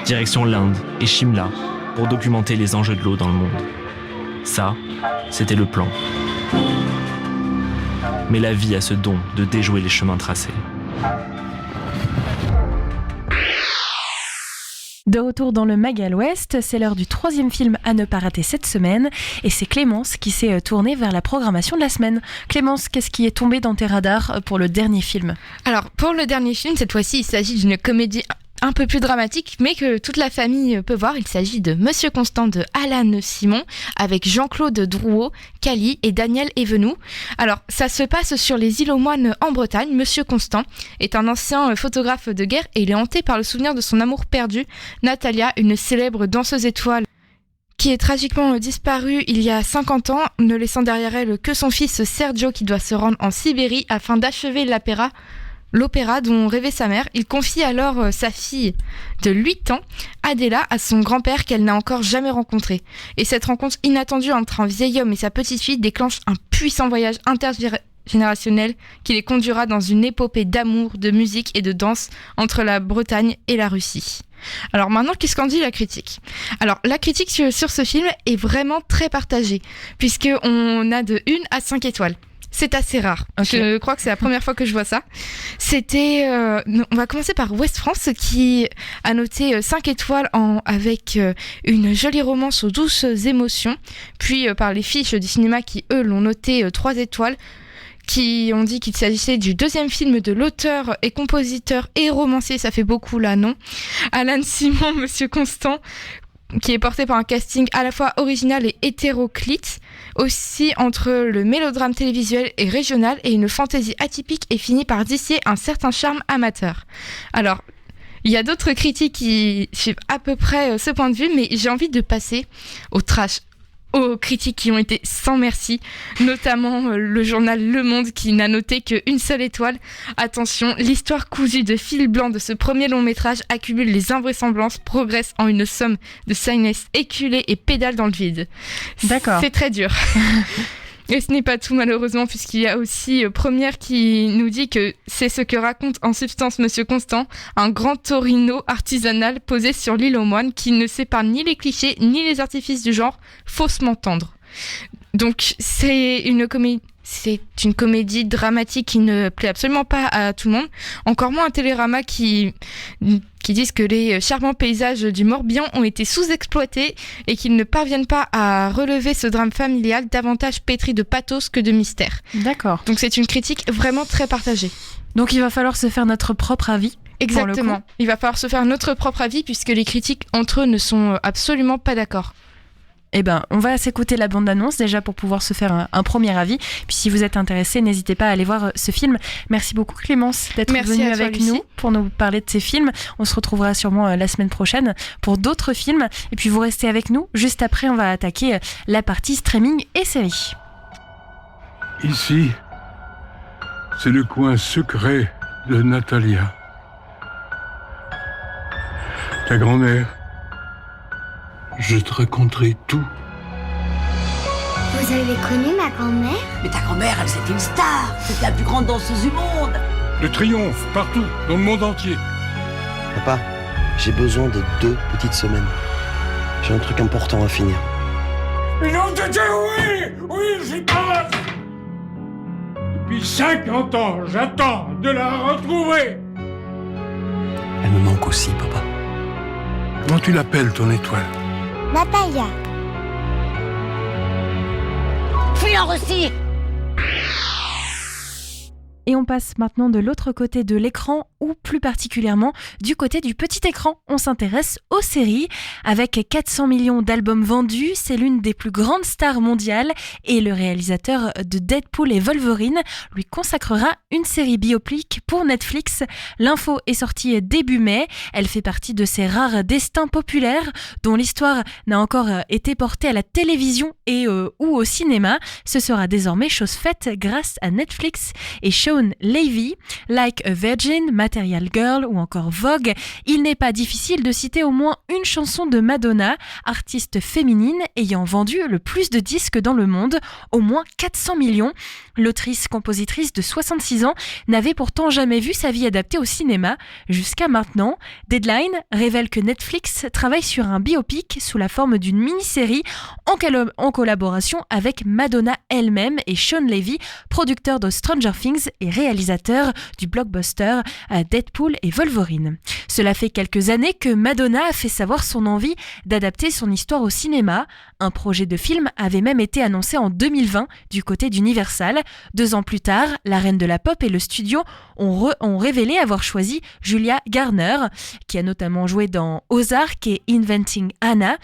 Direction l'Inde et Shimla, pour documenter les enjeux de l'eau dans le monde. Ça, c'était le plan. Mais la vie a ce don de déjouer les chemins tracés. De retour dans le Mag à l'Ouest, c'est l'heure du 3e film à ne pas rater cette semaine et c'est Clémence qui s'est tournée vers la programmation de la semaine. Clémence, qu'est-ce qui est tombé dans tes radars pour le dernier film ? Alors, pour le dernier film, cette fois-ci, il s'agit d'une comédie un peu plus dramatique, mais que toute la famille peut voir. Il s'agit de Monsieur Constant de Alan Simon, avec Jean-Claude Drouot, Cali et Daniel Evenou. Alors, ça se passe sur les îles aux Moines en Bretagne. Monsieur Constant est un ancien photographe de guerre et il est hanté par le souvenir de son amour perdu, Natalia, une célèbre danseuse étoile qui est tragiquement disparue il y a 50 ans, ne laissant derrière elle que son fils Sergio qui doit se rendre en Sibérie afin d'achever l'opéra dont rêvait sa mère. Il confie alors sa fille de 8 ans, Adela, à son grand-père qu'elle n'a encore jamais rencontré. Et cette rencontre inattendue entre un vieil homme et sa petite-fille déclenche un puissant voyage intergénérationnel qui les conduira dans une épopée d'amour, de musique et de danse entre la Bretagne et la Russie. Alors maintenant, qu'est-ce qu'en dit la critique ? Alors la critique sur ce film est vraiment très partagée, puisqu'on a de 1 à 5 étoiles. C'est assez rare. Okay. Je crois que c'est la première fois que je vois ça. On va commencer par Ouest France qui a noté 5 étoiles avec une jolie romance aux douces émotions. Puis par les fiches du cinéma qui, eux, l'ont noté 3 étoiles, qui ont dit qu'il s'agissait du 2e film de l'auteur et compositeur et romancier, ça fait beaucoup là, non ? Alan Simon, Monsieur Constant, qui est porté par un casting à la fois original et hétéroclite, aussi entre le mélodrame télévisuel et régional et une fantaisie atypique et finit par distiller un certain charme amateur. Alors, il y a d'autres critiques qui suivent à peu près ce point de vue, mais j'ai envie de passer au trash, aux critiques qui ont été sans merci, notamment le journal Le Monde qui n'a noté qu'une seule étoile. Attention, l'histoire cousue de fil blanc de ce premier long métrage accumule les invraisemblances, progresse en une somme de scénettes éculées et pédale dans le vide. D'accord. C'est très dur. Et ce n'est pas tout malheureusement, puisqu'il y a aussi Première qui nous dit que c'est ce que raconte en substance Monsieur Constant, un grand Torino artisanal posé sur l'île aux moines qui ne sépare ni les clichés ni les artifices du genre faussement tendre. Donc c'est une comédie dramatique qui ne plaît absolument pas à tout le monde, encore moins un Télérama qui disent que les charmants paysages du Morbihan ont été sous-exploités et qu'ils ne parviennent pas à relever ce drame familial davantage pétri de pathos que de mystère. D'accord. Donc c'est une critique vraiment très partagée. Donc il va falloir se faire notre propre avis. Exactement. Il va falloir se faire notre propre avis puisque les critiques entre eux ne sont absolument pas d'accord. Eh ben, on va s'écouter la bande-annonce déjà pour pouvoir se faire un premier avis. Puis si vous êtes intéressé, n'hésitez pas à aller voir ce film. Merci beaucoup Clémence d'être venue avec nous pour nous parler de ces films. On se retrouvera sûrement la semaine prochaine pour d'autres films. Et puis vous restez avec nous. Juste après, on va attaquer la partie streaming et séries. Ici, c'est le coin secret de Natalia. Ta grand-mère. Je te raconterai tout. Vous avez connu ma grand-mère? Mais ta grand-mère, elle, c'était une star. C'était la plus grande danseuse du monde. Le triomphe, partout, dans le monde entier. Papa, j'ai besoin de 2 petites semaines. J'ai un truc important à finir. Mais non, de Dieu, oui! Oui, j'y passe! Depuis 50 ans, j'attends de la retrouver! Elle me manque aussi, papa. Comment tu l'appelles, ton étoile? Natalia. Fuyons aussi. Et on passe maintenant de l'autre côté de l'écran, ou plus particulièrement du côté du petit écran. On s'intéresse aux séries. Avec 400 millions d'albums vendus, c'est l'une des plus grandes stars mondiales et le réalisateur de Deadpool et Wolverine lui consacrera une série biopic pour Netflix. L'info est sortie début mai. Elle fait partie de ces rares destins populaires dont l'histoire n'a encore été portée à la télévision et ou au cinéma. Ce sera désormais chose faite grâce à Netflix et Sean Levy, Like a Virgin, Material Girl ou encore Vogue. Il n'est pas difficile de citer au moins une chanson de Madonna, artiste féminine ayant vendu le plus de disques dans le monde, au moins 400 millions. L'autrice-compositrice de 66 ans n'avait pourtant jamais vu sa vie adaptée au cinéma jusqu'à maintenant. Deadline révèle que Netflix travaille sur un biopic sous la forme d'une mini-série en collaboration avec Madonna elle-même et Sean Levy, producteur de Stranger Things et réalisateur du blockbuster Deadpool et Wolverine. Cela fait quelques années que Madonna a fait savoir son envie d'adapter son histoire au cinéma. Un projet de film avait même été annoncé en 2020 du côté d'Universal. 2 ans plus tard, la reine de la pop et le studio ont révélé avoir choisi Julia Garner, qui a notamment joué dans Ozark et Inventing Anna,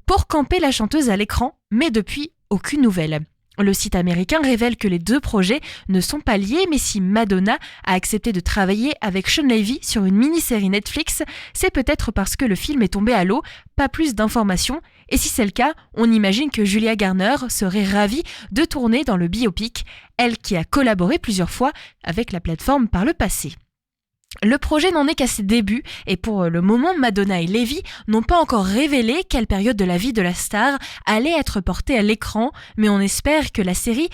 pour camper la chanteuse à l'écran, mais depuis, aucune nouvelle. Le site américain révèle que les 2 projets ne sont pas liés, mais si Madonna a accepté de travailler avec Sean Levy sur une mini-série Netflix, c'est peut-être parce que le film est tombé à l'eau, pas plus d'informations. Et si c'est le cas, on imagine que Julia Garner serait ravie de tourner dans le biopic, elle qui a collaboré plusieurs fois avec la plateforme par le passé. Le projet n'en est qu'à ses débuts et pour le moment, Madonna et Levy n'ont pas encore révélé quelle période de la vie de la star allait être portée à l'écran, mais on espère que la série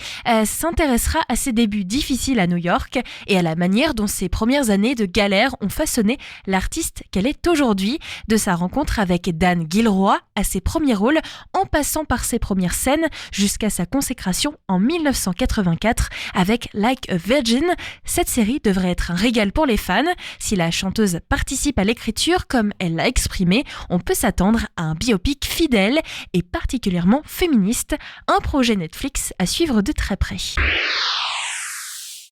s'intéressera à ses débuts difficiles à New York et à la manière dont ses premières années de galère ont façonné l'artiste qu'elle est aujourd'hui, de sa rencontre avec Dan Gilroy à ses premiers rôles, en passant par ses premières scènes jusqu'à sa consécration en 1984 avec Like a Virgin. Cette série devrait être un régal pour les fans. Si la chanteuse participe à l'écriture comme elle l'a exprimé, on peut s'attendre à un biopic fidèle et particulièrement féministe, un projet Netflix à suivre de très près.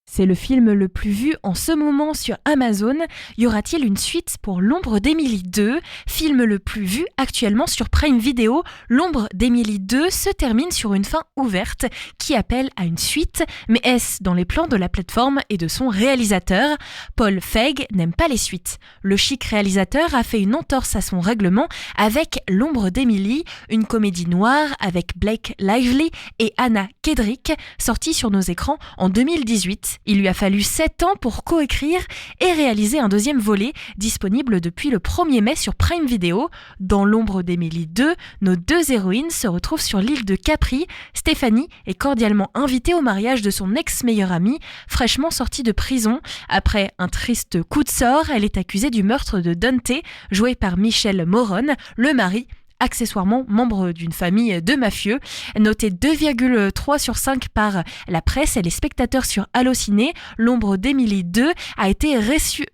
C'est le film le plus vu en ce moment sur Amazon. Y aura-t-il une suite pour L'ombre d'Emily 2 ? Film le plus vu actuellement sur Prime Video, L'ombre d'Emily 2 se termine sur une fin ouverte qui appelle à une suite. Mais est-ce dans les plans de la plateforme et de son réalisateur ? Paul Feig n'aime pas les suites. Le chic réalisateur a fait une entorse à son règlement avec L'ombre d'Emily, une comédie noire avec Blake Lively et Anna Kendrick, sortie sur nos écrans en 2018. Il lui a fallu 7 ans pour coécrire et réaliser un deuxième volet, disponible depuis le 1er mai sur Prime Video. Dans l'ombre d'Emily 2, nos deux héroïnes se retrouvent sur l'île de Capri. Stéphanie est cordialement invitée au mariage de son ex-meilleur ami, fraîchement sorti de prison. Après un triste coup de sort, elle est accusée du meurtre de Dante, joué par Michel Morone, le mari, accessoirement membre d'une famille de mafieux. Notée 2,3 sur 5 par la presse et les spectateurs sur Allociné, l'ombre d'Emily 2 a été reçue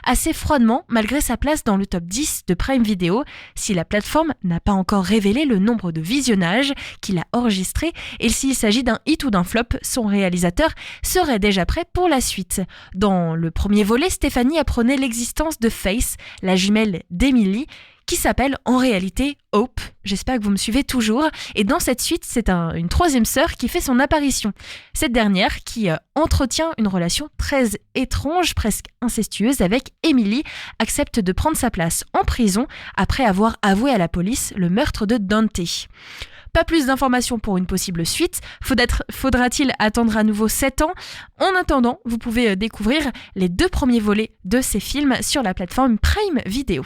assez froidement malgré sa place dans le top 10 de Prime Video. Si la plateforme n'a pas encore révélé le nombre de visionnages qu'il a enregistré et s'il s'agit d'un hit ou d'un flop, son réalisateur serait déjà prêt pour la suite. Dans le premier volet, Stéphanie apprenait l'existence de Faith, la jumelle d'Emily, qui s'appelle en réalité Hope. J'espère que vous me suivez toujours. Et dans cette suite, c'est une troisième sœur qui fait son apparition. Cette dernière qui entretient une relation très étrange, presque incestueuse avec Emily, accepte de prendre sa place en prison après avoir avoué à la police le meurtre de Dante. Pas plus d'informations pour une possible suite. Faudra-t-il attendre à nouveau 7 ans ? En attendant, vous pouvez découvrir les 2 premiers volets de ces films sur la plateforme Prime Video.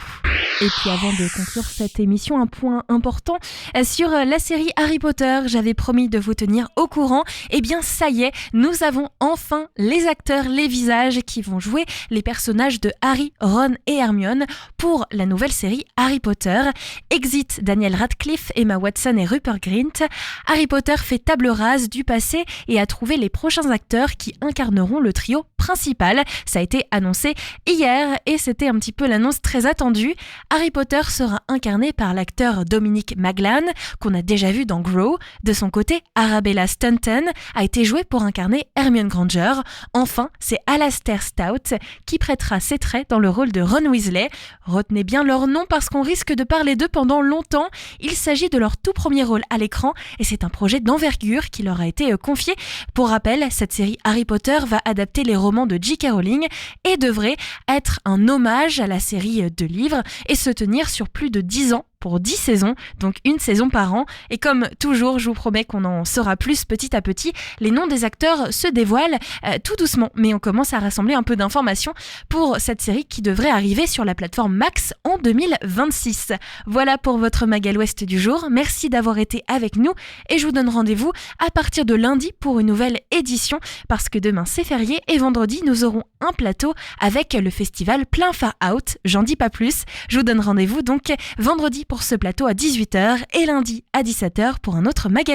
Et puis avant de conclure cette émission, un point important sur la série Harry Potter. J'avais promis de vous tenir au courant. Eh bien ça y est, nous avons enfin les acteurs, les visages qui vont jouer les personnages de Harry, Ron et Hermione pour la nouvelle série Harry Potter. Exit Daniel Radcliffe, Emma Watson et Rupert Grint. Harry Potter fait table rase du passé et a trouvé les prochains acteurs qui incarneront le trio principal. Ça a été annoncé hier et c'était un petit peu l'annonce très attendue. Harry Potter sera incarné par l'acteur Dominic Maglan, qu'on a déjà vu dans Grow. De son côté, Arabella Stanton a été jouée pour incarner Hermione Granger. Enfin, c'est Alastair Stout qui prêtera ses traits dans le rôle de Ron Weasley. Retenez bien leur nom parce qu'on risque de parler d'eux pendant longtemps. Il s'agit de leur tout premier rôle à l'écran et c'est un projet d'envergure qui leur a été confié. Pour rappel, cette série Harry Potter va adapter les romans de J.K. Rowling et devrait être un hommage à la série de livres et se tenir sur plus de 10 ans pour 10 saisons, donc une saison par an. Et comme toujours, je vous promets qu'on en saura plus petit à petit. Les noms des acteurs se dévoilent tout doucement, mais on commence à rassembler un peu d'informations pour cette série qui devrait arriver sur la plateforme Max en 2026. Voilà pour votre Magal Ouest du jour. Merci d'avoir été avec nous et je vous donne rendez-vous à partir de lundi pour une nouvelle édition parce que demain c'est férié et vendredi nous aurons un plateau avec le festival Plein Far Out. J'en dis pas plus. Je vous donne rendez-vous donc vendredi pour ce plateau à 18h et lundi à 17h pour un autre Magal